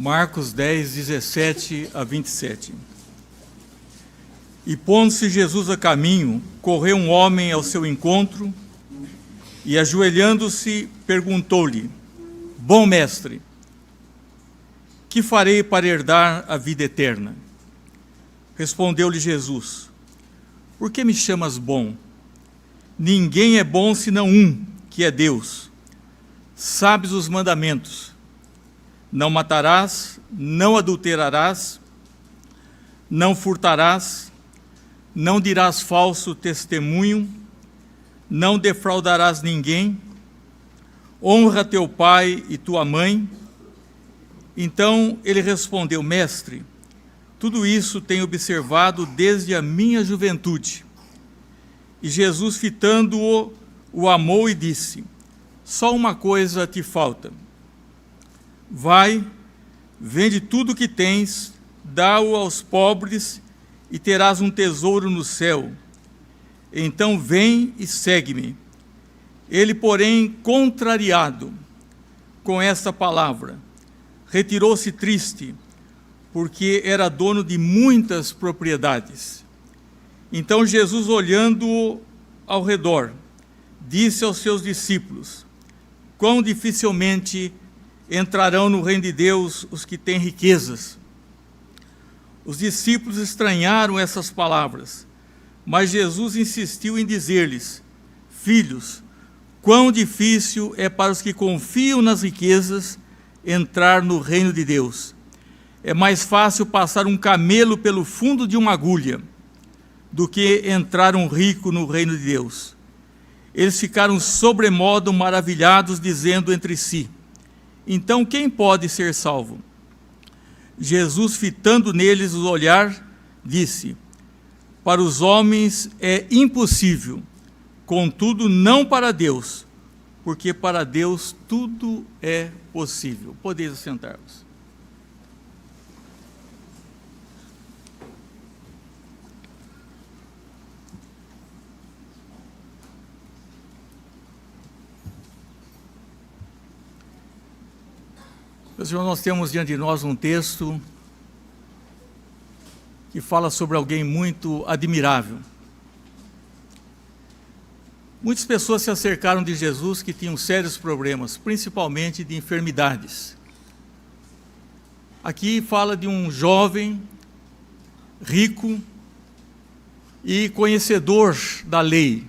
Marcos 10, 17 a 27. E pondo-se Jesus a caminho, correu um homem ao seu encontro e, ajoelhando-se, perguntou-lhe: Bom mestre, que farei para herdar a vida eterna? Respondeu-lhe Jesus: Por que me chamas bom? Ninguém é bom senão um, que é Deus. Sabes os mandamentos: não matarás, não adulterarás, não furtarás, não dirás falso testemunho, não defraudarás ninguém, honra teu pai e tua mãe. Então ele respondeu: Mestre, tudo isso tenho observado desde a minha juventude. E Jesus, fitando-o, o amou e disse: Só uma coisa te falta. Vai, vende tudo o que tens, dá-o aos pobres e terás um tesouro no céu. Então vem e segue-me. Ele, porém, contrariado com esta palavra, retirou-se triste, porque era dono de muitas propriedades. Então Jesus, olhando ao redor, disse aos seus discípulos: Quão dificilmente entrarão no reino de Deus os que têm riquezas. Os discípulos estranharam essas palavras, mas Jesus insistiu em dizer-lhes: Filhos, quão difícil é para os que confiam nas riquezas entrar no reino de Deus. É mais fácil passar um camelo pelo fundo de uma agulha do que entrar um rico no reino de Deus. Eles ficaram sobremodo maravilhados, dizendo entre si: Então quem pode ser salvo? Jesus, fitando neles o olhar, disse: Para os homens é impossível, contudo não para Deus, porque para Deus tudo é possível. Podeis assentar-vos. Meus irmãos, nós temos diante de nós um texto que fala sobre alguém muito admirável. Muitas pessoas se acercaram de Jesus que tinham sérios problemas, principalmente de enfermidades. Aqui fala de um jovem, rico e conhecedor da lei,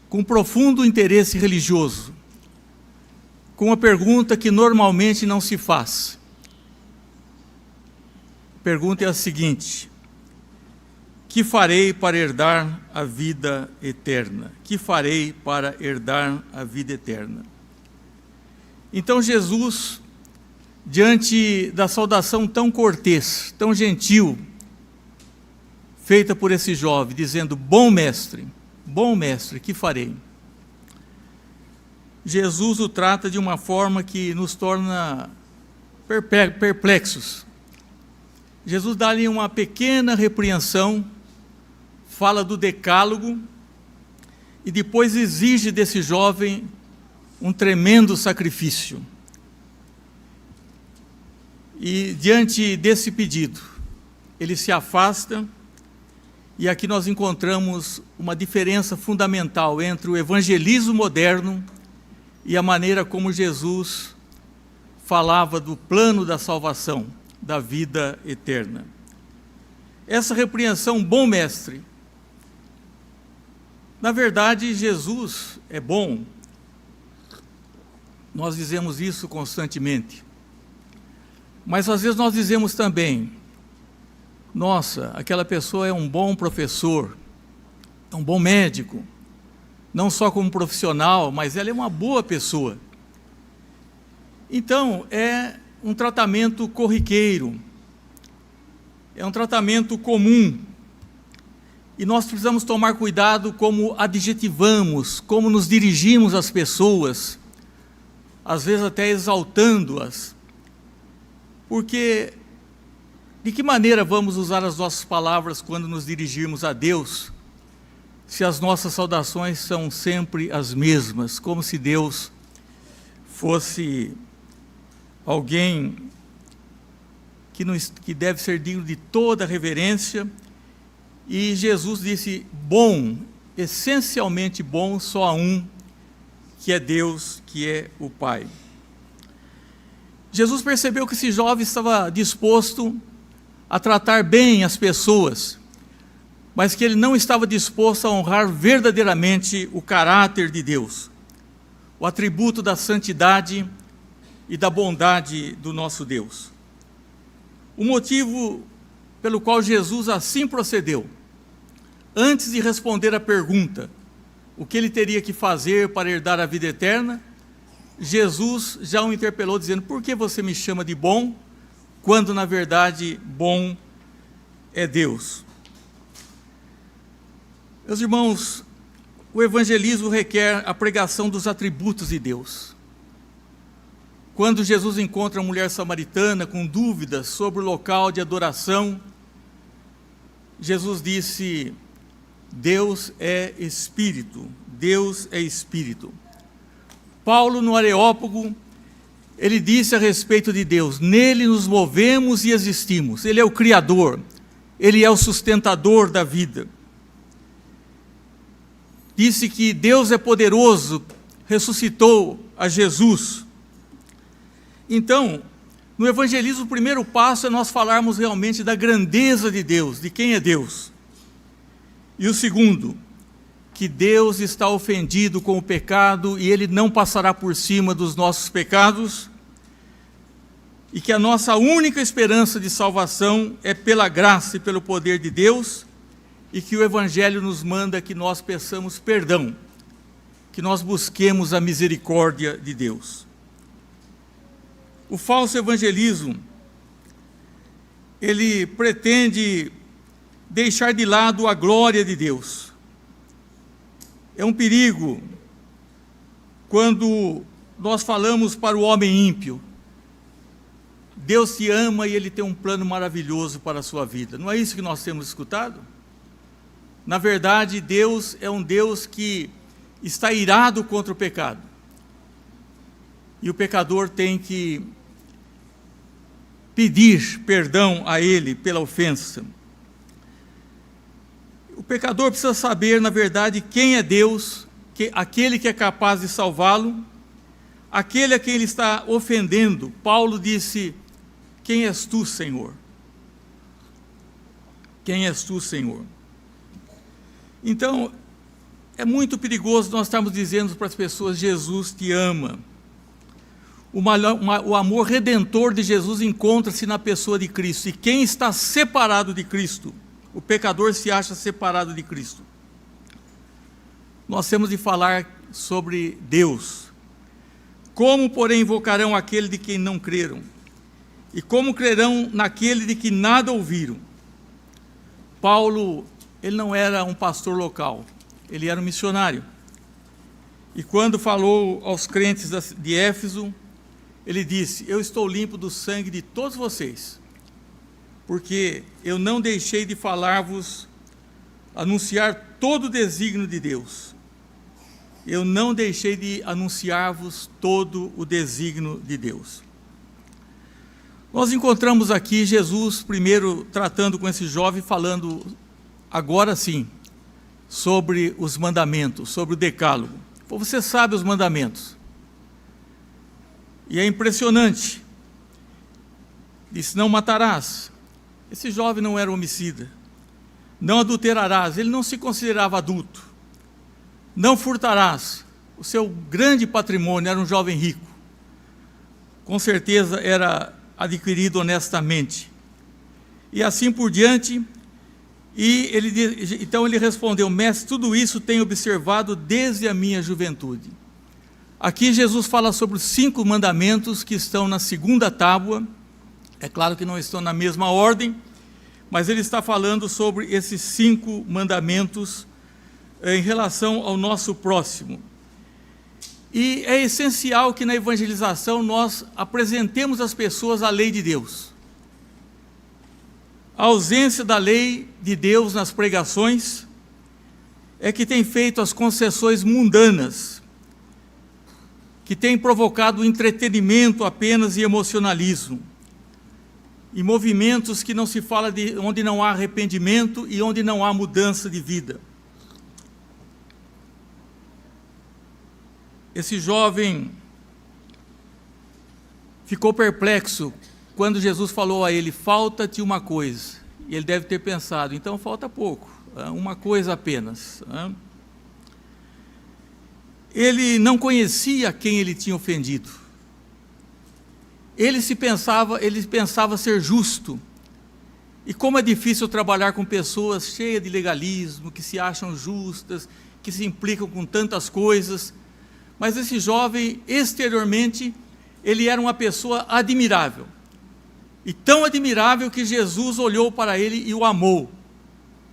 com profundo interesse religioso, com uma pergunta que normalmente não se faz. A pergunta é a seguinte: que farei para herdar a vida eterna? Que farei para herdar a vida eterna? Então Jesus, diante da saudação tão cortês, tão gentil, feita por esse jovem, dizendo: bom mestre, que farei? Jesus o trata de uma forma que nos torna perplexos. Jesus dá-lhe uma pequena repreensão, fala do decálogo e depois exige desse jovem um tremendo sacrifício. E diante desse pedido, ele se afasta, e aqui nós encontramos uma diferença fundamental entre o evangelismo moderno e a maneira como Jesus falava do plano da salvação, da vida eterna. Essa repreensão, bom mestre, na verdade, Jesus é bom. Nós dizemos isso constantemente. Mas às vezes nós dizemos também: nossa, aquela pessoa é um bom professor, é um bom médico, não só como profissional, mas ela é uma boa pessoa. Então, é um tratamento corriqueiro, é um tratamento comum, e nós precisamos tomar cuidado como adjetivamos, como nos dirigimos às pessoas, às vezes até exaltando-as, porque de que maneira vamos usar as nossas palavras quando nos dirigirmos a Deus, se as nossas saudações são sempre as mesmas, como se Deus fosse alguém que deve ser digno de toda reverência, e Jesus disse: bom, essencialmente bom, só há um, que é Deus, que é o Pai. Jesus percebeu que esse jovem estava disposto a tratar bem as pessoas, mas que ele não estava disposto a honrar verdadeiramente o caráter de Deus, o atributo da santidade e da bondade do nosso Deus. O motivo pelo qual Jesus assim procedeu, antes de responder à pergunta, o que ele teria que fazer para herdar a vida eterna, Jesus já o interpelou dizendo: por que você me chama de bom, quando na verdade bom é Deus? Meus irmãos, o evangelismo requer a pregação dos atributos de Deus. Quando Jesus encontra uma mulher samaritana com dúvidas sobre o local de adoração, Jesus disse: Deus é Espírito, Deus é Espírito. Paulo, no Areópago, ele disse a respeito de Deus: nele nos movemos e existimos. Ele é o Criador, ele é o sustentador da vida. Disse que Deus é poderoso, ressuscitou a Jesus. Então, no evangelismo, o primeiro passo é nós falarmos realmente da grandeza de Deus, de quem é Deus. E o segundo, que Deus está ofendido com o pecado e Ele não passará por cima dos nossos pecados, e que a nossa única esperança de salvação é pela graça e pelo poder de Deus, e que o Evangelho nos manda que nós peçamos perdão, que nós busquemos a misericórdia de Deus. O falso evangelismo, ele pretende deixar de lado a glória de Deus. É um perigo quando nós falamos para o homem ímpio: Deus te ama e Ele tem um plano maravilhoso para a sua vida. Não é isso que nós temos escutado? Na verdade, Deus é um Deus que está irado contra o pecado. E o pecador tem que pedir perdão a Ele pela ofensa. O pecador precisa saber, na verdade, quem é Deus, aquele que é capaz de salvá-lo, aquele a quem ele está ofendendo. Paulo disse: quem és tu, Senhor? Quem és tu, Senhor? Então, é muito perigoso nós estarmos dizendo para as pessoas: Jesus te ama. O amor redentor de Jesus encontra-se na pessoa de Cristo. E quem está separado de Cristo, o pecador se acha separado de Cristo. Nós temos de falar sobre Deus. Como, porém, invocarão aquele de quem não creram? E como crerão naquele de que nada ouviram? Paulo, ele não era um pastor local, ele era um missionário. E quando falou aos crentes de Éfeso, ele disse: eu estou limpo do sangue de todos vocês, porque eu não deixei de falar-vos, anunciar todo o desígnio de Deus. Eu não deixei de anunciar-vos todo o desígnio de Deus. Nós encontramos aqui Jesus primeiro tratando com esse jovem, falando agora sim sobre os mandamentos, sobre o decálogo. Você sabe os mandamentos. E é impressionante. Disse: não matarás. Esse jovem não era homicida. Não adulterarás. Ele não se considerava adulto. Não furtarás. O seu grande patrimônio era um jovem rico. Com certeza era adquirido honestamente. E assim por diante. E então ele respondeu: mestre, tudo isso tenho observado desde a minha juventude. Aqui Jesus fala sobre os 5 mandamentos que estão na segunda tábua. É claro que não estão na mesma ordem, mas ele está falando sobre esses 5 mandamentos em relação ao nosso próximo. E é essencial que na evangelização nós apresentemos às pessoas a lei de Deus. A ausência da lei de Deus nas pregações é que tem feito as concessões mundanas, que tem provocado entretenimento apenas e emocionalismo, e movimentos que não se fala de onde não há arrependimento e onde não há mudança de vida. Esse jovem ficou perplexo quando Jesus falou a ele: falta-te uma coisa. E ele deve ter pensado: então falta pouco, uma coisa apenas. Ele não conhecia quem ele tinha ofendido. Ele pensava ser justo. E como é difícil trabalhar com pessoas cheias de legalismo, que se acham justas, que se implicam com tantas coisas. Mas esse jovem, exteriormente, ele era uma pessoa admirável. E tão admirável que Jesus olhou para ele e o amou,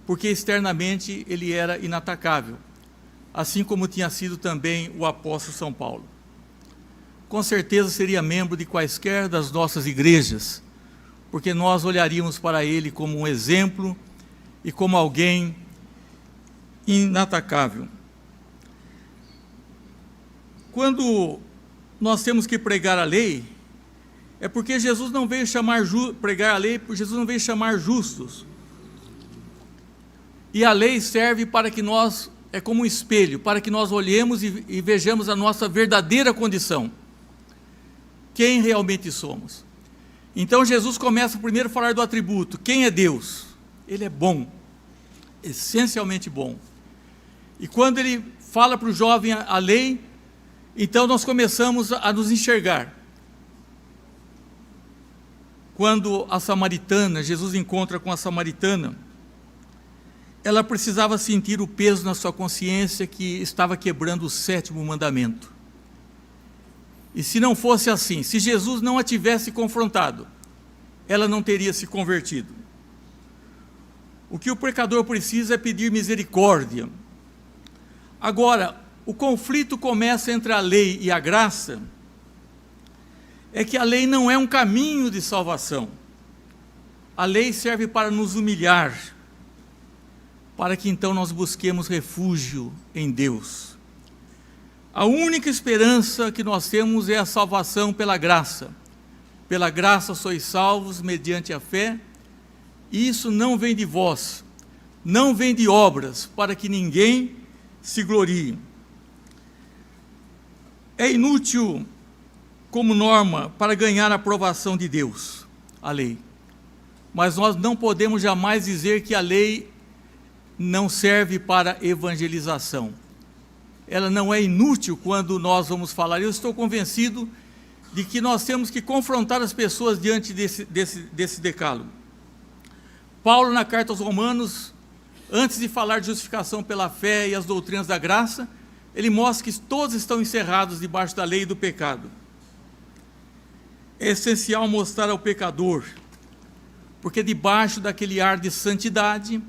porque externamente ele era inatacável, assim como tinha sido também o apóstolo São Paulo. Com certeza seria membro de quaisquer das nossas igrejas, porque nós olharíamos para ele como um exemplo e como alguém inatacável. Quando nós temos que pregar a lei, é porque Jesus não veio pregar a lei, porque Jesus não veio chamar justos. E a lei serve para que nós, é como um espelho, para que nós olhemos e vejamos a nossa verdadeira condição. Quem realmente somos. Então Jesus começa primeiro a falar do atributo. Quem é Deus? Ele é bom, essencialmente bom. E quando ele fala para o jovem a lei, então nós começamos a nos enxergar. Quando a samaritana, Jesus encontra com a samaritana, ela precisava sentir o peso na sua consciência que estava quebrando o 7º mandamento. E se não fosse assim, se Jesus não a tivesse confrontado, ela não teria se convertido. O que o pecador precisa é pedir misericórdia. Agora, o conflito começa entre a lei e a graça, é que a lei não é um caminho de salvação. A lei serve para nos humilhar, para que então nós busquemos refúgio em Deus. A única esperança que nós temos é a salvação pela graça. Pela graça sois salvos mediante a fé, e isso não vem de vós, não vem de obras, para que ninguém se glorie. É inútil como norma para ganhar a aprovação de Deus, a lei. Mas nós não podemos jamais dizer que a lei não serve para evangelização. Ela não é inútil quando nós vamos falar. Eu estou convencido de que nós temos que confrontar as pessoas diante desse decálogo. Paulo, na carta aos Romanos, antes de falar de justificação pela fé e as doutrinas da graça, ele mostra que todos estão encerrados debaixo da lei e do pecado. É essencial mostrar ao pecador, porque debaixo daquele ar de santidade,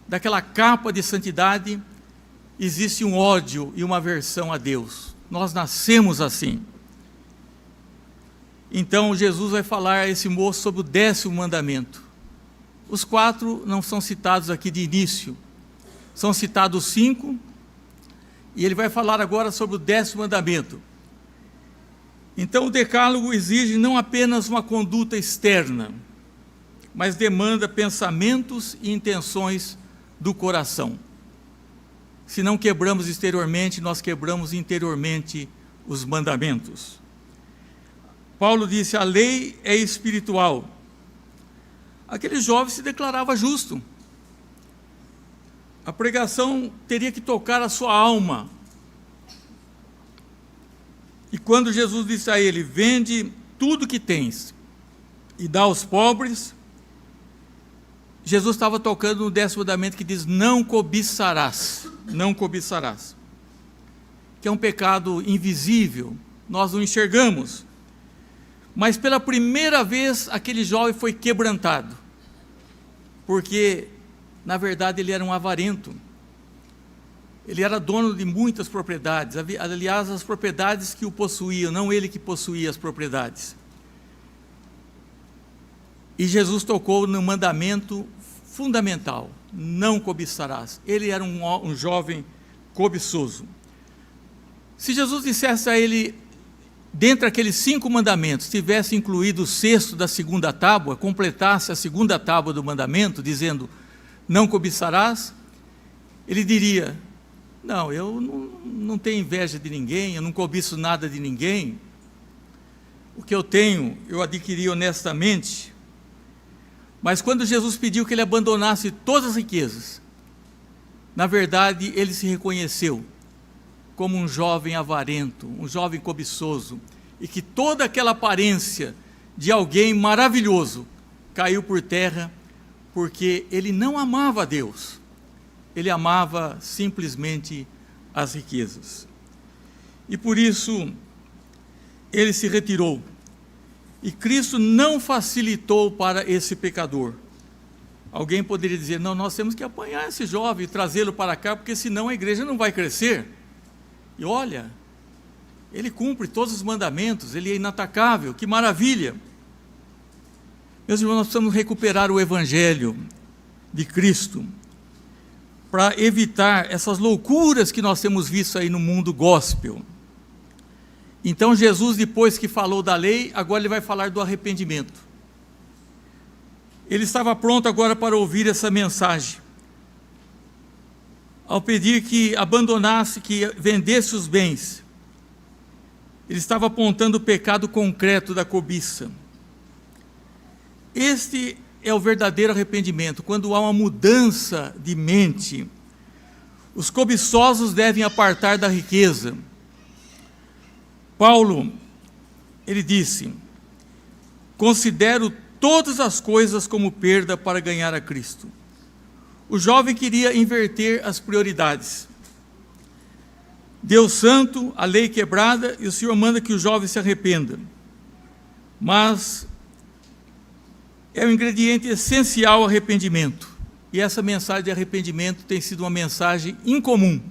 daquela capa de santidade, existe um ódio e uma aversão a Deus. Nós nascemos assim. Então Jesus vai falar a esse moço sobre o 10º mandamento. Os 4 não são citados aqui de início, são citados 5, e ele vai falar agora sobre o 10º mandamento. Então o decálogo exige não apenas uma conduta externa, mas demanda pensamentos e intenções do coração. Se não quebramos exteriormente, nós quebramos interiormente os mandamentos. Paulo disse: a lei é espiritual. Aquele jovem se declarava justo. A pregação teria que tocar a sua alma. E quando Jesus disse a ele: vende tudo que tens e dá aos pobres, Jesus estava tocando no 10º mandamento que diz: não cobiçarás, não cobiçarás, que é um pecado invisível, nós não enxergamos. Mas pela primeira vez aquele jovem foi quebrantado, porque na verdade ele era um avarento. Ele era dono de muitas propriedades, aliás, as propriedades que o possuíam, não ele que possuía as propriedades. E Jesus tocou no mandamento fundamental: não cobiçarás. Ele era um jovem cobiçoso. Se Jesus dissesse a ele: dentre aqueles 5 mandamentos, tivesse incluído o 6º da segunda tábua, completasse a segunda tábua do mandamento, dizendo, não cobiçarás, ele diria, não, eu não tenho inveja de ninguém, eu não cobiço nada de ninguém, o que eu tenho, eu adquiri honestamente. Mas quando Jesus pediu que ele abandonasse todas as riquezas, na verdade, ele se reconheceu como um jovem avarento, um jovem cobiçoso, e que toda aquela aparência de alguém maravilhoso caiu por terra, porque ele não amava a Deus, ele amava simplesmente as riquezas. E por isso, ele se retirou. E Cristo não facilitou para esse pecador. Alguém poderia dizer, não, nós temos que apanhar esse jovem e trazê-lo para cá, porque senão a igreja não vai crescer. E olha, ele cumpre todos os mandamentos, ele é inatacável, que maravilha. Meus irmãos, nós precisamos recuperar o Evangelho de Cristo, para evitar essas loucuras que nós temos visto aí no mundo gospel. Então Jesus, depois que falou da lei, agora ele vai falar do arrependimento. Ele estava pronto agora para ouvir essa mensagem. Ao pedir que abandonasse, que vendesse os bens, ele estava apontando o pecado concreto da cobiça. Este é o verdadeiro arrependimento, quando há uma mudança de mente. Os cobiçosos devem apartar da riqueza. Paulo, ele disse, considero todas as coisas como perda para ganhar a Cristo. O jovem queria inverter as prioridades. Deus santo, a lei quebrada, e o Senhor manda que o jovem se arrependa. Mas é um ingrediente essencial ao arrependimento. E essa mensagem de arrependimento tem sido uma mensagem incomum.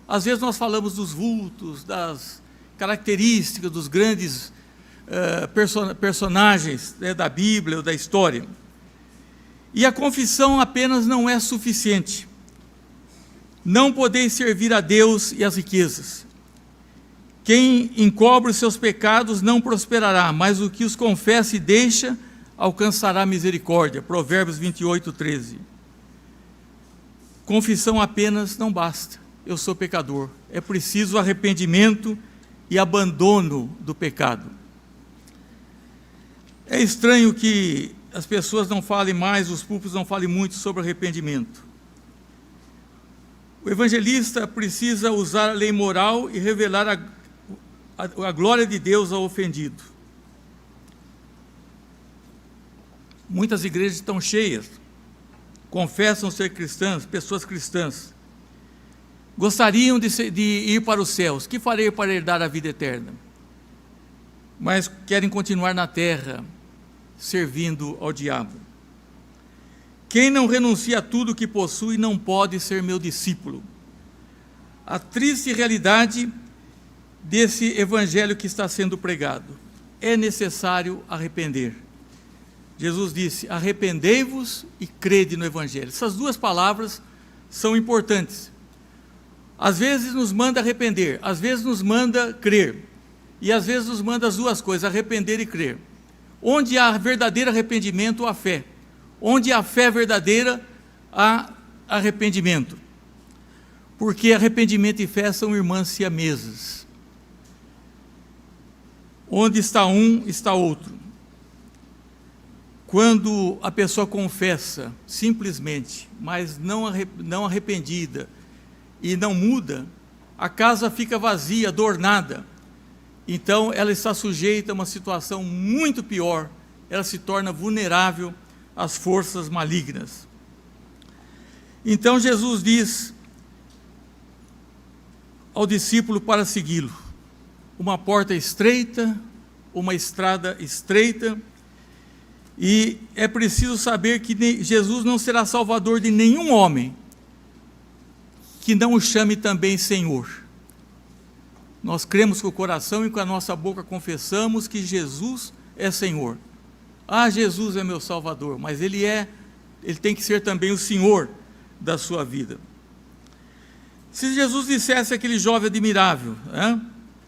Às vezes nós falamos dos vultos, das características dos grandes personagens, né, da Bíblia ou da história. E a confissão apenas não é suficiente. Não podeis servir a Deus e as riquezas. Quem encobre os seus pecados não prosperará, mas o que os confessa e deixa, alcançará misericórdia. Provérbios 28, 13. Confissão apenas não basta. Eu sou pecador. É preciso arrependimento e abandono do pecado. É estranho que as pessoas não falem mais, os púlpitos não falem muito sobre arrependimento. O evangelista precisa usar a lei moral e revelar a glória de Deus ao ofendido. Muitas igrejas estão cheias, confessam ser cristãs, pessoas cristãs. Gostariam de ir para os céus. Que farei para herdar a vida eterna? Mas querem continuar na terra, servindo ao diabo. Quem não renuncia a tudo que possui não pode ser meu discípulo. A triste realidade desse evangelho que está sendo pregado. É necessário arrepender. Jesus disse, arrependei-vos e crede no evangelho. Essas duas palavras são importantes. Às vezes nos manda arrepender, às vezes nos manda crer, e às vezes nos manda as duas coisas, arrepender e crer. Onde há verdadeiro arrependimento, há fé. Onde há fé verdadeira, há arrependimento. Porque arrependimento e fé são irmãs siamesas. Onde está um, está outro. Quando a pessoa confessa, simplesmente, mas não arrependida, e não muda, a casa fica vazia, adornada. Então ela está sujeita a uma situação muito pior, ela se torna vulnerável às forças malignas. Então Jesus diz ao discípulo para segui-lo, uma porta estreita, uma estrada estreita, e é preciso saber que Jesus não será salvador de nenhum homem que não o chame também Senhor. Nós cremos com o coração e com a nossa boca confessamos que Jesus é Senhor. Ah, Jesus é meu Salvador, mas Ele tem que ser também o Senhor da sua vida. Se Jesus dissesse àquele jovem admirável,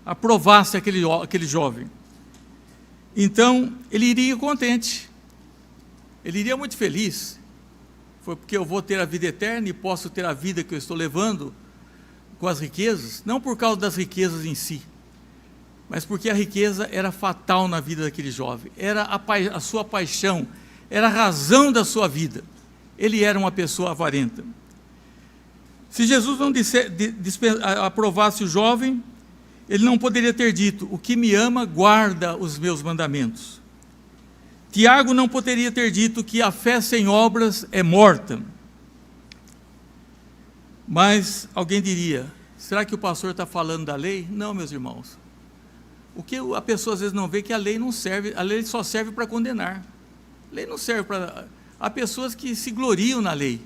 aprovasse aquele jovem. Então, ele iria contente, ele iria muito feliz, foi porque eu vou ter a vida eterna e posso ter a vida que eu estou levando com as riquezas, não por causa das riquezas em si, mas porque a riqueza era fatal na vida daquele jovem, era a sua paixão, era a razão da sua vida. Ele era uma pessoa avarenta. Se Jesus não aprovasse o jovem, ele não poderia ter dito: o que me ama guarda os meus mandamentos. Tiago não poderia ter dito que a fé sem obras é morta. Mas alguém diria: será que o pastor está falando da lei? Não, meus irmãos. O que a pessoa às vezes não vê é que a lei não serve, a lei só serve para condenar. A lei não serve para... Há pessoas que se gloriam na lei.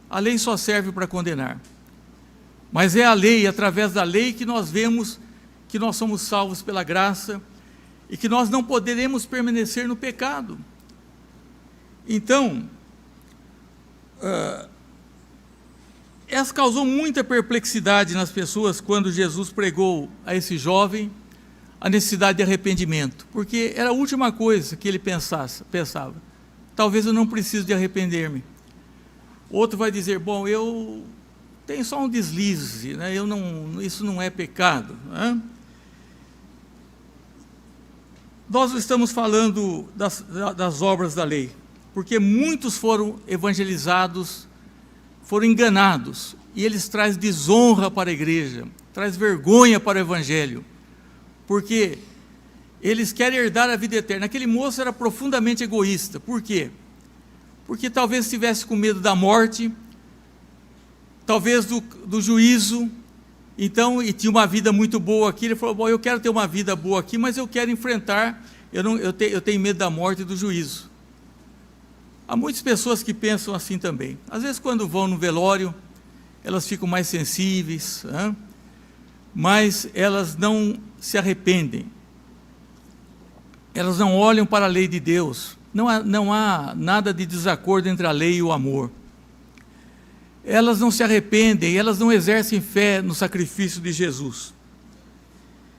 A lei só serve para condenar. Mas é a lei, através da lei, que nós vemos que nós somos salvos pela graça e que nós não poderemos permanecer no pecado. Então, essa causou muita perplexidade nas pessoas quando Jesus pregou a esse jovem a necessidade de arrependimento, porque era a última coisa que ele pensava. Talvez eu não preciso de arrepender-me. Outro vai dizer: bom, eu tenho só um deslize, né? Isso não é pecado, né? Nós estamos falando das obras da lei, porque muitos foram evangelizados, foram enganados, e eles trazem desonra para a igreja, traz vergonha para o evangelho, porque eles querem herdar a vida eterna. Aquele moço era profundamente egoísta. Por quê? Porque talvez estivesse com medo da morte, talvez do juízo, então, e tinha uma vida muito boa aqui. Ele falou: bom, eu quero ter uma vida boa aqui, mas eu quero enfrentar, eu tenho medo da morte e do juízo. Há muitas pessoas que pensam assim também. Às vezes, quando vão no velório, elas ficam mais sensíveis, né? Mas elas não se arrependem, elas não olham para a lei de Deus, não há nada de desacordo entre a lei e o amor. Elas não se arrependem, elas não exercem fé no sacrifício de Jesus.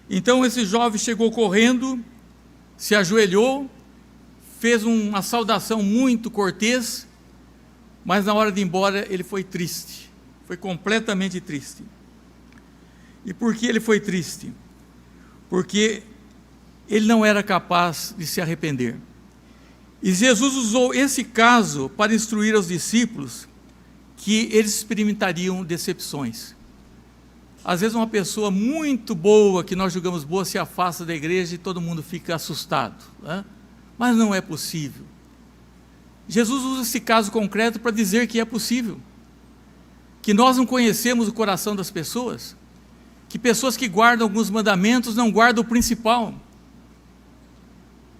Então esse jovem chegou correndo, se ajoelhou, fez uma saudação muito cortês, mas na hora de ir embora ele foi triste, foi completamente triste. E por que ele foi triste? Porque ele não era capaz de se arrepender. E Jesus usou esse caso para instruir aos discípulos que eles experimentariam decepções. Às vezes uma pessoa muito boa, que nós julgamos boa, se afasta da igreja e todo mundo fica assustado, né? Mas não é possível. Jesus usa esse caso concreto para dizer que é possível, que nós não conhecemos o coração das pessoas, que pessoas que guardam alguns mandamentos não guardam o principal.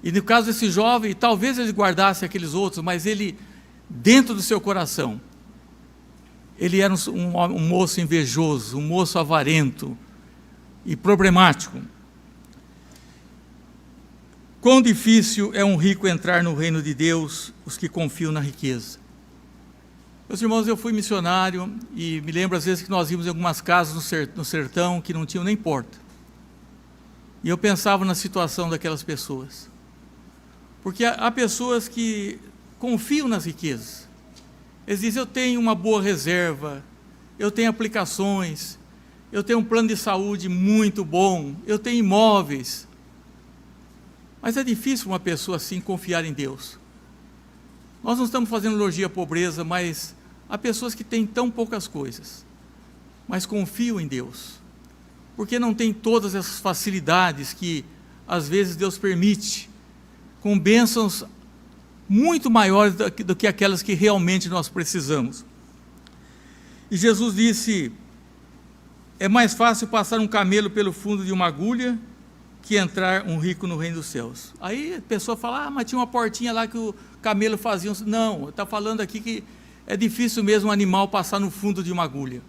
E no caso desse jovem, talvez ele guardasse aqueles outros, mas ele, dentro do seu coração, ele era um moço invejoso, um moço avarento e problemático. Quão difícil é um rico entrar no reino de Deus, os que confiam na riqueza. Meus irmãos, eu fui missionário e me lembro às vezes que nós íamos em algumas casas no sertão que não tinham nem porta. E eu pensava na situação daquelas pessoas. Porque há pessoas que confiam nas riquezas. Eles dizem: eu tenho uma boa reserva, eu tenho aplicações, eu tenho um plano de saúde muito bom, eu tenho imóveis. Mas é difícil uma pessoa assim confiar em Deus. Nós não estamos fazendo elogio à pobreza, mas há pessoas que têm tão poucas coisas, mas confiam em Deus, porque não tem todas essas facilidades que às vezes Deus permite, com bênçãos muito maiores do que aquelas que realmente nós precisamos. E Jesus disse: é mais fácil passar um camelo pelo fundo de uma agulha que entrar um rico no reino dos céus. Aí a pessoa fala: mas tinha uma portinha lá que o camelo fazia. Não, está falando aqui que é difícil mesmo um animal passar no fundo de uma agulha.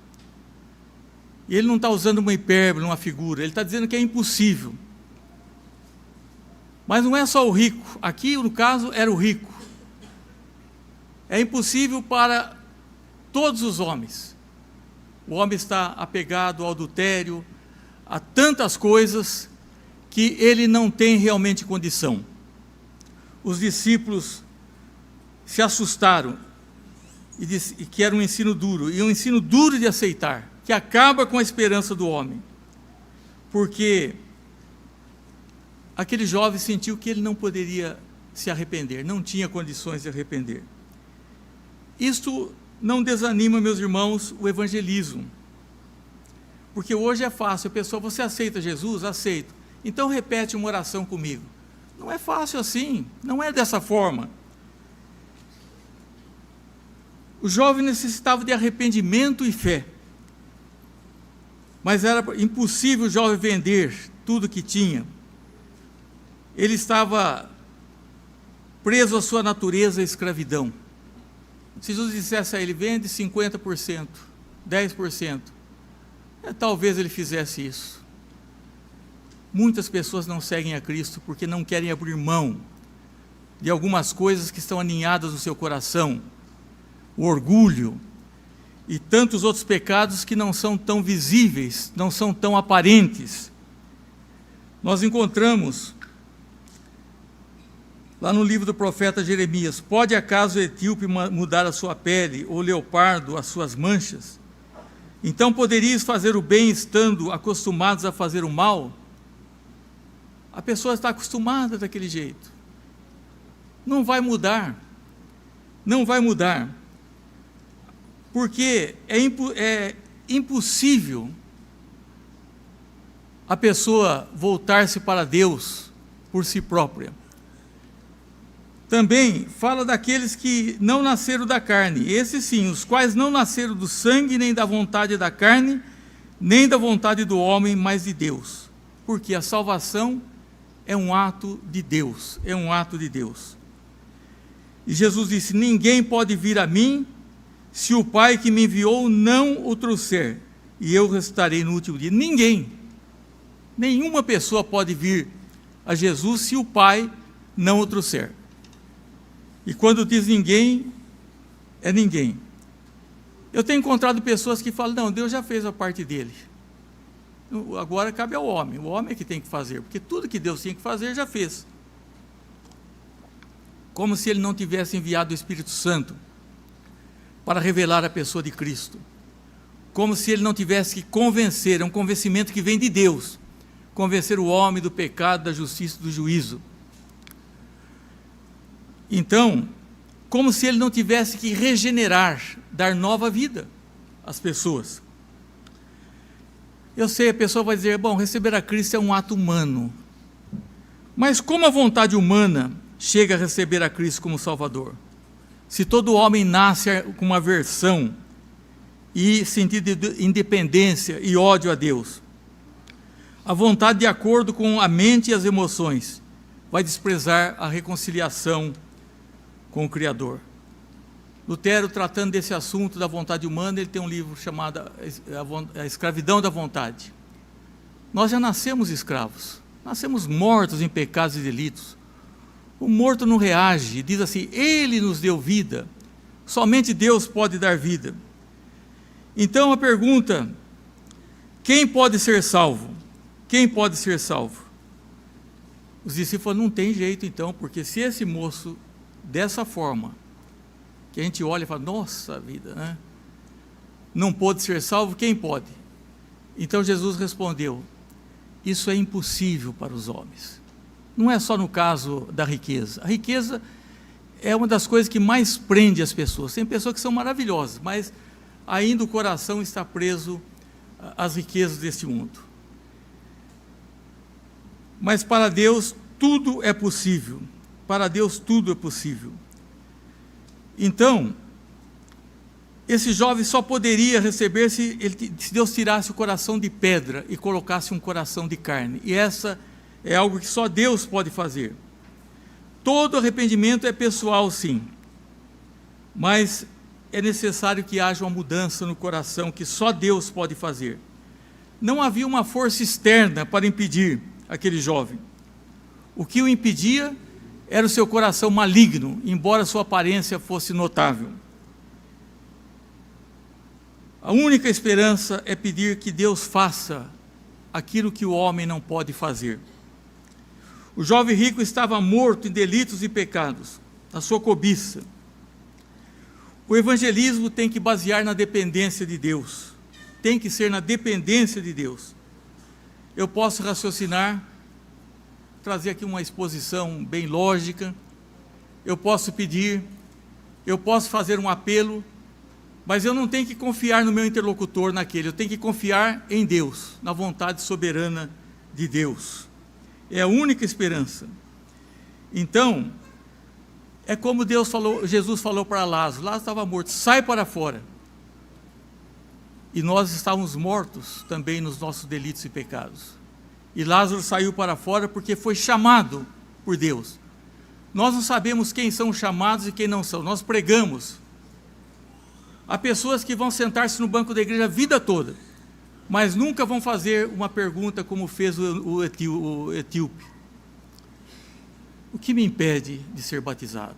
E ele não está usando uma hipérbole, uma figura, ele está dizendo que é impossível. Mas não é só o rico, aqui no caso era o rico. É impossível para todos os homens. O homem está apegado ao adultério, a tantas coisas que ele não tem realmente condição. Os discípulos se assustaram e que era um ensino duro, e um ensino duro de aceitar, que acaba com a esperança do homem, porque aquele jovem sentiu que ele não poderia se arrepender, não tinha condições de arrepender. Isto não desanima, meus irmãos, o evangelismo, porque hoje é fácil, a pessoa, você aceita Jesus? Aceito. Então repete uma oração comigo. Não é fácil assim, não é dessa forma. O jovem necessitava de arrependimento e fé, mas era impossível o jovem vender tudo que tinha. Ele estava preso à sua natureza e escravidão. Se Jesus dissesse a ele, vende 50%, 10%, talvez ele fizesse isso. Muitas pessoas não seguem a Cristo porque não querem abrir mão de algumas coisas que estão aninhadas no seu coração, o orgulho e tantos outros pecados que não são tão visíveis, não são tão aparentes. Nós encontramos lá no livro do profeta Jeremias: pode acaso o etíope mudar a sua pele, ou o leopardo as suas manchas? Então poderíeis fazer o bem estando acostumados a fazer o mal? A pessoa está acostumada daquele jeito. Não vai mudar. Não vai mudar. Porque é impossível a pessoa voltar-se para Deus por si própria. Também fala daqueles que não nasceram da carne, esses sim, os quais não nasceram do sangue, nem da vontade da carne, nem da vontade do homem, mas de Deus. Porque a salvação é um ato de Deus, é um ato de Deus. E Jesus disse: ninguém pode vir a mim, se o Pai que me enviou não o trouxer, e eu ressuscitarei no último dia. Ninguém, nenhuma pessoa pode vir a Jesus se o Pai não o trouxer. E quando diz ninguém, é ninguém. Eu tenho encontrado pessoas que falam: não, Deus já fez a parte dele, agora cabe ao homem, o homem é que tem que fazer, porque tudo que Deus tinha que fazer, já fez. Como se ele não tivesse enviado o Espírito Santo para revelar a pessoa de Cristo, como se ele não tivesse que convencer, é um convencimento que vem de Deus, convencer o homem do pecado, da justiça e do juízo. Então, como se ele não tivesse que regenerar, dar nova vida às pessoas. Eu sei, a pessoa vai dizer: bom, receber a Cristo é um ato humano, mas como a vontade humana chega a receber a Cristo como Salvador? Se todo homem nasce com uma aversão e sentido de independência e ódio a Deus, a vontade, de acordo com a mente e as emoções, vai desprezar a reconciliação com o Criador. Lutero, tratando desse assunto da vontade humana, ele tem um livro chamado A Escravidão da Vontade. Nós já nascemos escravos, nascemos mortos em pecados e delitos. O morto não reage, diz assim: ele nos deu vida, somente Deus pode dar vida. Então a pergunta: quem pode ser salvo? Quem pode ser salvo? Os discípulos falaram: não tem jeito então, porque se esse moço, dessa forma, que a gente olha e fala: nossa vida, né? Não pôde ser salvo, quem pode? Então Jesus respondeu: isso é impossível para os homens. Não é só no caso da riqueza. A riqueza é uma das coisas que mais prende as pessoas. Tem pessoas que são maravilhosas, mas ainda o coração está preso às riquezas deste mundo. Mas para Deus tudo é possível. Para Deus tudo é possível. Então, esse jovem só poderia receber se Deus tirasse o coração de pedra e colocasse um coração de carne. E essa é algo que só Deus pode fazer. Todo arrependimento é pessoal, sim, mas é necessário que haja uma mudança no coração que só Deus pode fazer. Não havia uma força externa para impedir aquele jovem. O que o impedia era o seu coração maligno, embora sua aparência fosse notável. A única esperança é pedir que Deus faça aquilo que o homem não pode fazer. O jovem rico estava morto em delitos e pecados, na sua cobiça. O evangelismo tem que basear na dependência de Deus, tem que ser na dependência de Deus. Eu posso raciocinar, trazer aqui uma exposição bem lógica, eu posso pedir, eu posso fazer um apelo, mas eu não tenho que confiar no meu interlocutor naquele, eu tenho que confiar em Deus, na vontade soberana de Deus. É a única esperança. Então, é como Jesus falou para Lázaro, Lázaro estava morto, sai para fora. E nós estávamos mortos também nos nossos delitos e pecados. E Lázaro saiu para fora porque foi chamado por Deus. Nós não sabemos quem são os chamados e quem não são, nós pregamos. Há pessoas que vão sentar-se no banco da igreja a vida toda, mas nunca vão fazer uma pergunta como fez o etíope. O que me impede de ser batizado?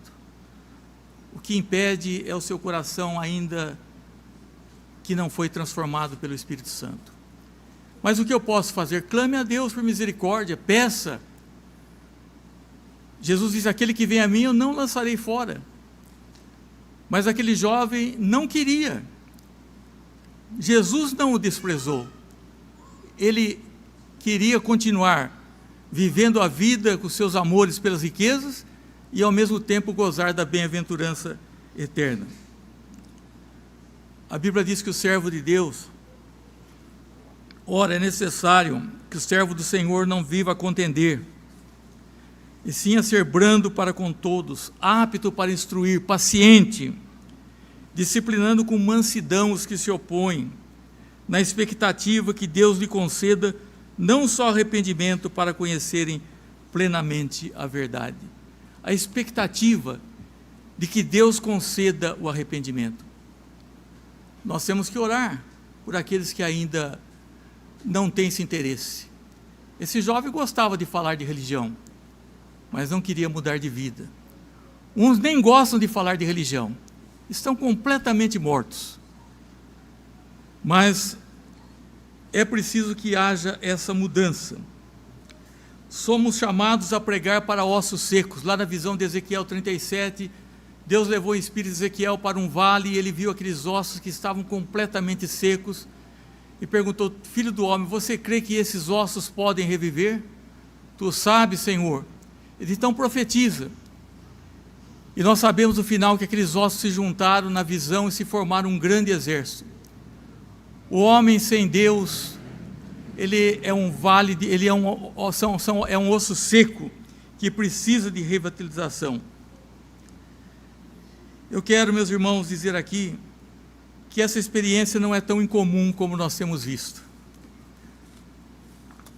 O que impede é o seu coração ainda que não foi transformado pelo Espírito Santo. Mas o que eu posso fazer? Clame a Deus por misericórdia, peça. Jesus diz, aquele que vem a mim eu não lançarei fora. Mas aquele jovem não queria. Jesus não o desprezou. Ele queria continuar vivendo a vida com seus amores pelas riquezas e ao mesmo tempo gozar da bem-aventurança eterna. A Bíblia diz que o servo de Deus, ora, é necessário que o servo do Senhor não viva a contender, e sim a ser brando para com todos, apto para instruir, paciente, disciplinando com mansidão os que se opõem, na expectativa que Deus lhe conceda não só arrependimento para conhecerem plenamente a verdade. A expectativa de que Deus conceda o arrependimento. Nós temos que orar por aqueles que ainda não têm esse interesse. Esse jovem gostava de falar de religião, mas não queria mudar de vida. Uns nem gostam de falar de religião, estão completamente mortos. Mas é preciso que haja essa mudança. Somos chamados a pregar para ossos secos. Lá na visão de Ezequiel 37, Deus levou o espírito de Ezequiel para um vale e ele viu aqueles ossos que estavam completamente secos e perguntou, filho do homem, você crê que esses ossos podem reviver? Tu sabes, Senhor. Ele então profetiza. E nós sabemos no final que aqueles ossos se juntaram na visão e se formaram um grande exército. O homem sem Deus, ele é um vale, ele é um osso seco que precisa de revitalização. Eu quero, meus irmãos, dizer aqui que essa experiência não é tão incomum como nós temos visto.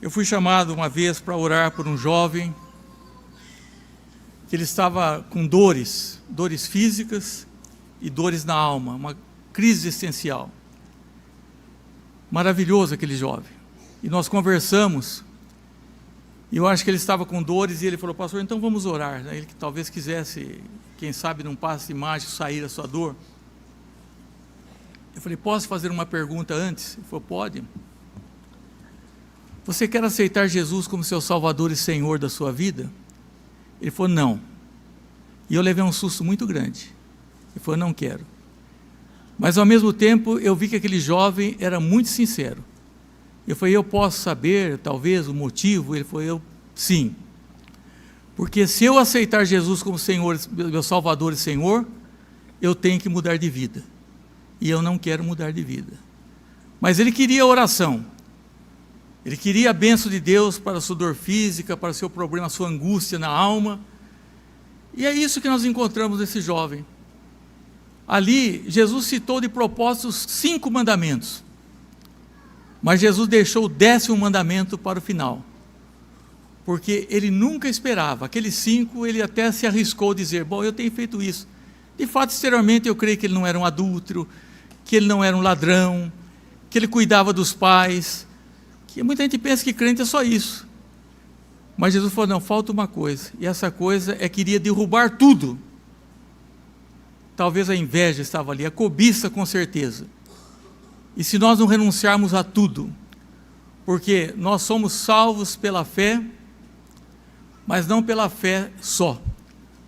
Eu fui chamado uma vez para orar por um jovem que ele estava com dores físicas e dores na alma, uma crise existencial. Maravilhoso aquele jovem. E nós conversamos, e eu acho que ele estava com dores, e ele falou, pastor, então vamos orar. Ele que talvez quisesse, quem sabe num passe mágico, sair da sua dor. Eu falei, posso fazer uma pergunta antes? Ele falou, pode. Você quer aceitar Jesus como seu Salvador e Senhor da sua vida? Ele falou, não. E eu levei um susto muito grande. Ele falou, não quero. Mas ao mesmo tempo eu vi que aquele jovem era muito sincero. Eu falei, eu posso saber talvez o motivo? Ele falou, sim. Porque se eu aceitar Jesus como Senhor, meu Salvador e Senhor, eu tenho que mudar de vida. E eu não quero mudar de vida. Mas ele queria oração. Ele queria a bênção de Deus para a sua dor física, para o seu problema, a sua angústia na alma. E é isso que nós encontramos nesse jovem. Ali, Jesus citou de propósito os 5 mandamentos. Mas Jesus deixou o 10º mandamento para o final. Porque ele nunca esperava. Aqueles 5, ele até se arriscou a dizer, bom, eu tenho feito isso. De fato, exteriormente, eu creio que ele não era um adúltero, que ele não era um ladrão, que ele cuidava dos pais, que muita gente pensa que crente é só isso. Mas Jesus falou, não, falta uma coisa, e essa coisa é que iria derrubar tudo. Talvez a inveja estava ali, a cobiça com certeza. E se nós não renunciarmos a tudo, Porque nós somos salvos pela fé, mas não pela fé só.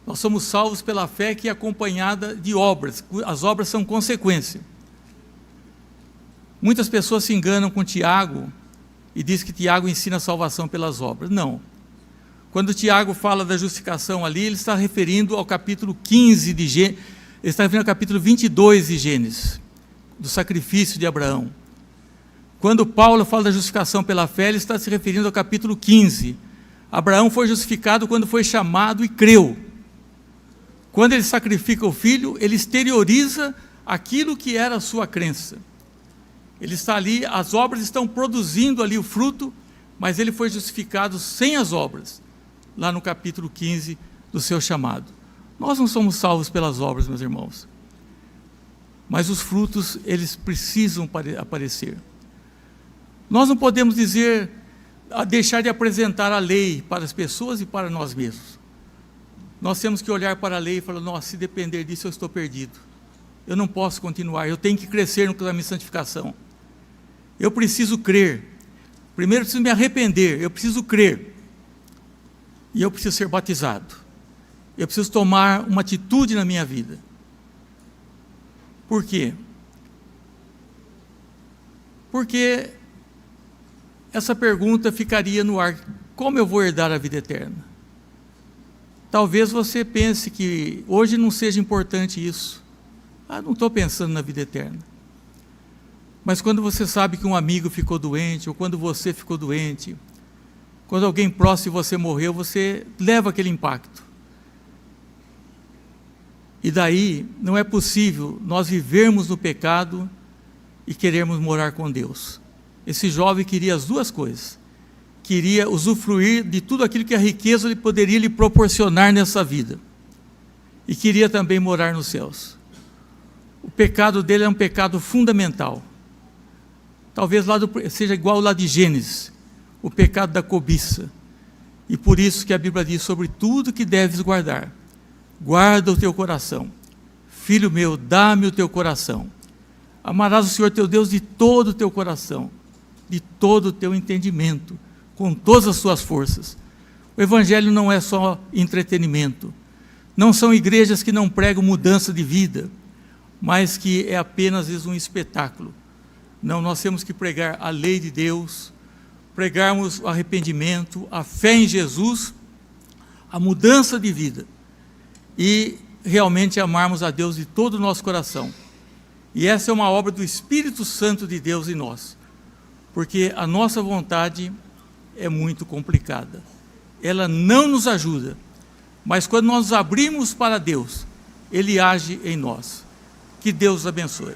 Nós somos salvos pela fé que é acompanhada de obras. As obras são consequência. Muitas pessoas se enganam com Tiago e dizem que Tiago ensina a salvação pelas obras. Não. Quando Tiago fala da justificação ali, ele está referindo ao capítulo 15 de Gênesis, ele está referindo ao capítulo 22 de Gênesis, do sacrifício de Abraão. Quando Paulo fala da justificação pela fé, ele está se referindo ao capítulo 15. Abraão foi justificado quando foi chamado e creu. Quando ele sacrifica o filho, ele exterioriza aquilo que era a sua crença. Ele está ali, as obras estão produzindo ali o fruto, mas ele foi justificado sem as obras, lá no capítulo 15 do seu chamado. Nós não somos salvos pelas obras, meus irmãos, mas os frutos, eles precisam aparecer. Nós não podemos deixar de apresentar a lei para as pessoas e para nós mesmos. Nós temos que olhar para a lei e falar, nossa, se depender disso eu estou perdido. Eu não posso continuar, eu tenho que crescer no caminho de santificação. Eu preciso crer. Primeiro eu preciso me arrepender, eu preciso crer. E eu preciso ser batizado. Eu preciso tomar uma atitude na minha vida. Por quê? Porque essa pergunta ficaria no ar: como eu vou herdar a vida eterna? Talvez você pense que hoje não seja importante isso. Não estou pensando na vida eterna. Mas quando você sabe que um amigo ficou doente, ou quando você ficou doente, quando alguém próximo de você morreu, você leva aquele impacto. E daí não é possível nós vivermos no pecado e querermos morar com Deus. Esse jovem queria as duas coisas. Queria usufruir de tudo aquilo que a riqueza poderia lhe proporcionar nessa vida. E queria também morar nos céus. O pecado dele é um pecado fundamental. Talvez seja igual lá de Gênesis, o pecado da cobiça. E por isso que a Bíblia diz sobre tudo que deves guardar. Guarda o teu coração. Filho meu, dá-me o teu coração. Amarás o Senhor teu Deus de todo o teu coração, de todo o teu entendimento, com todas as suas forças. O Evangelho não é só entretenimento. Não são igrejas que não pregam mudança de vida, mas que é apenas, às vezes, um espetáculo. Não, nós temos que pregar a lei de Deus, pregarmos o arrependimento, a fé em Jesus, a mudança de vida e realmente amarmos a Deus de todo o nosso coração. E essa é uma obra do Espírito Santo de Deus em nós, porque a nossa vontade é muito complicada. Ela não nos ajuda, mas quando nós nos abrimos para Deus, Ele age em nós. Que Deus abençoe.